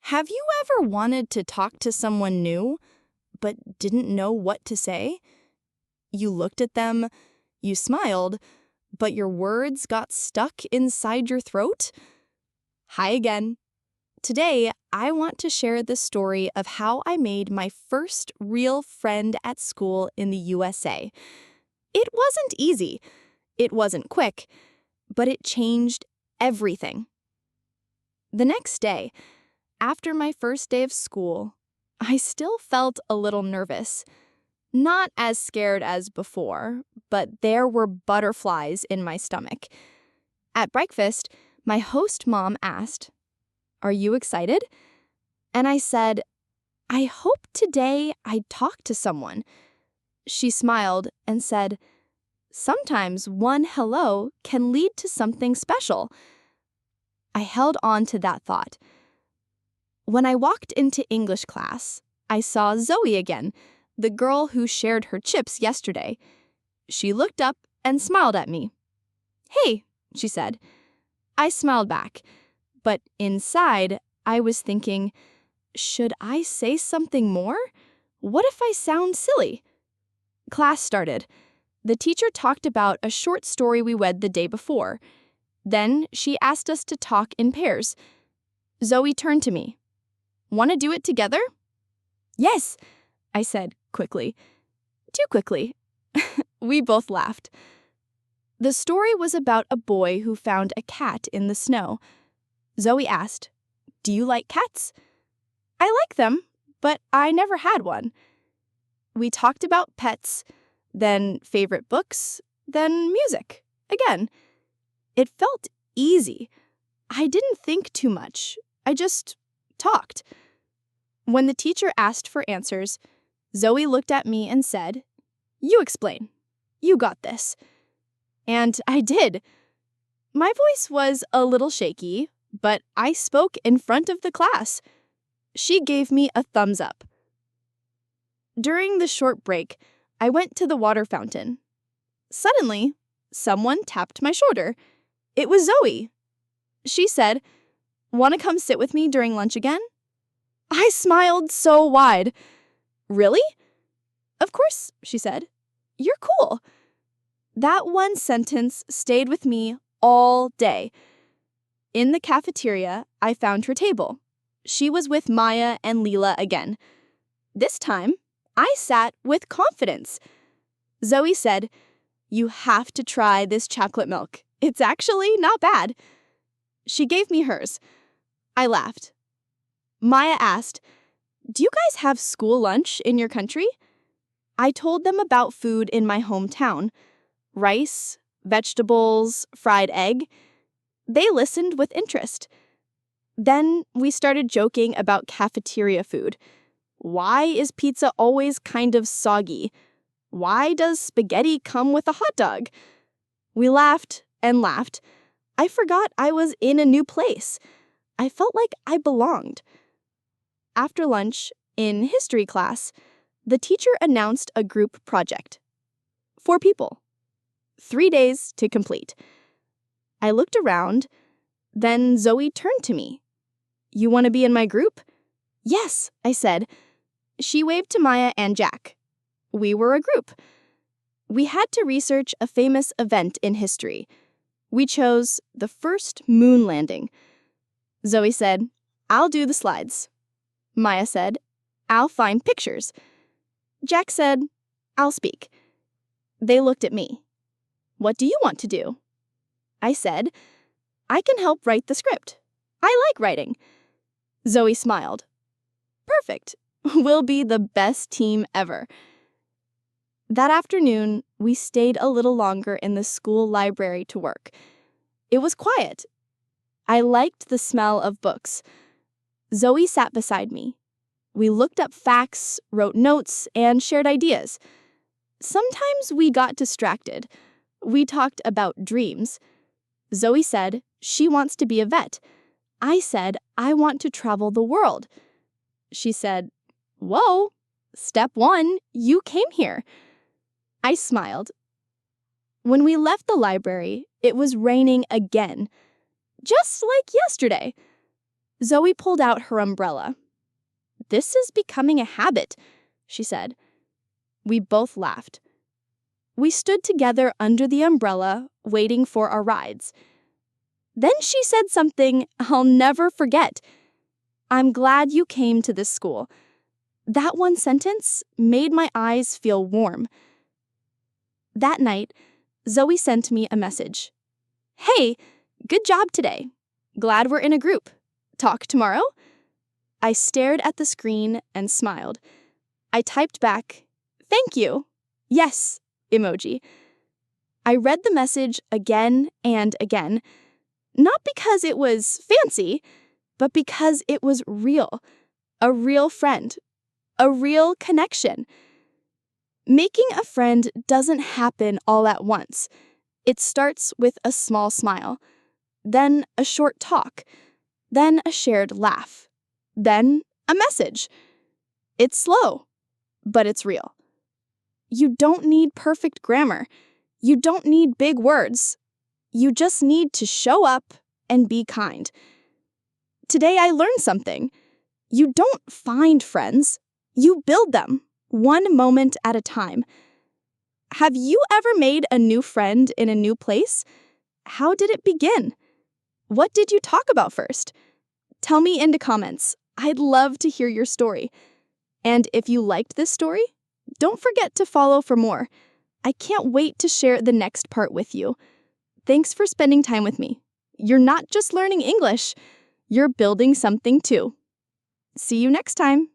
Have you ever wanted to talk to someone new, but didn't know what to say? You looked at them, you smiled, but your words got stuck inside your throat? Hi again. Today, I want to share the story of how I made my first real friend at school in the USA. It wasn't easy, it wasn't quick, but it changed everything. The next day, after my first day of school, I still felt a little nervous. Not as scared as before, but there were butterflies in my stomach. At breakfast, my host mom asked, "Are you excited?" And I said, "I hope today I'd talk to someone." She smiled and said, "Sometimes one hello can lead to something special." I held on to that thought. When I walked into English class, I saw Zoe again, the girl who shared her chips yesterday. She looked up and smiled at me. "Hey," she said. I smiled back, but inside, I was thinking, should I say something more? What if I sound silly? Class started. The teacher talked about a short story we read the day before. Then she asked us to talk in pairs. Zoe turned to me. "Want to do it together?" "Yes," I said quickly. Too quickly. We both laughed. The story was about a boy who found a cat in the snow. Zoe asked, "Do you like cats?" "I like them, but I never had one." We talked about pets, then favorite books, then music, again. It felt easy. I didn't think too much. I just talked. When the teacher asked for answers, Zoe looked at me and said, "You explain. You got this." And I did. My voice was a little shaky, but I spoke in front of the class. She gave me a thumbs up. During the short break, I went to the water fountain. Suddenly, someone tapped my shoulder. It was Zoe. She said, "Want to come sit with me during lunch again?" I smiled so wide. "Really?" "Of course," she said. "You're cool." That one sentence stayed with me all day. In the cafeteria, I found her table. She was with Maya and Leela again. This time, I sat with confidence. Zoe said, "You have to try this chocolate milk. It's actually not bad." She gave me hers. I laughed. Maya asked, "Do you guys have school lunch in your country?" I told them about food in my hometown. Rice, vegetables, fried egg. They listened with interest. Then we started joking about cafeteria food. Why is pizza always kind of soggy? Why does spaghetti come with a hot dog? We laughed and laughed. I forgot I was in a new place. I felt like I belonged. After lunch, in history class, the teacher announced a group project. 4 people. 3 days to complete. I looked around, then Zoe turned to me. "You want to be in my group?" "Yes," I said. She waved to Maya and Jack. We were a group. We had to research a famous event in history. We chose the first moon landing. Zoe said, "I'll do the slides." Maya said, "I'll find pictures." Jack said, "I'll speak." They looked at me. "What do you want to do?" I said, "I can help write the script. I like writing." Zoe smiled. "Perfect. We'll be the best team ever." That afternoon, we stayed a little longer in the school library to work. It was quiet. I liked the smell of books. Zoe sat beside me. We looked up facts, wrote notes, and shared ideas. Sometimes we got distracted. We talked about dreams. Zoe said she wants to be a vet. I said I want to travel the world. She said, "Whoa, step 1, you came here." I smiled. When we left the library, it was raining again. Just like yesterday. Zoe pulled out her umbrella. "This is becoming a habit," she said. We both laughed. We stood together under the umbrella, waiting for our rides. Then she said something I'll never forget. "I'm glad you came to this school." That one sentence made my eyes feel warm. That night, Zoe sent me a message. "Hey, good job today. Glad we're in a group. Talk tomorrow?" I stared at the screen and smiled. I typed back, "Thank you. Yes," emoji. I read the message again and again, not because it was fancy, but because it was real. A real friend. A real connection. Making a friend doesn't happen all at once. It starts with a small smile, then a short talk, then a shared laugh, then a message. It's slow, but it's real. You don't need perfect grammar. You don't need big words. You just need to show up and be kind. Today I learned something. You don't find friends. You build them, one moment at a time. Have you ever made a new friend in a new place? How did it begin? What did you talk about first? Tell me in the comments. I'd love to hear your story. And if you liked this story, don't forget to follow for more. I can't wait to share the next part with you. Thanks for spending time with me. You're not just learning English, you're building something too. See you next time.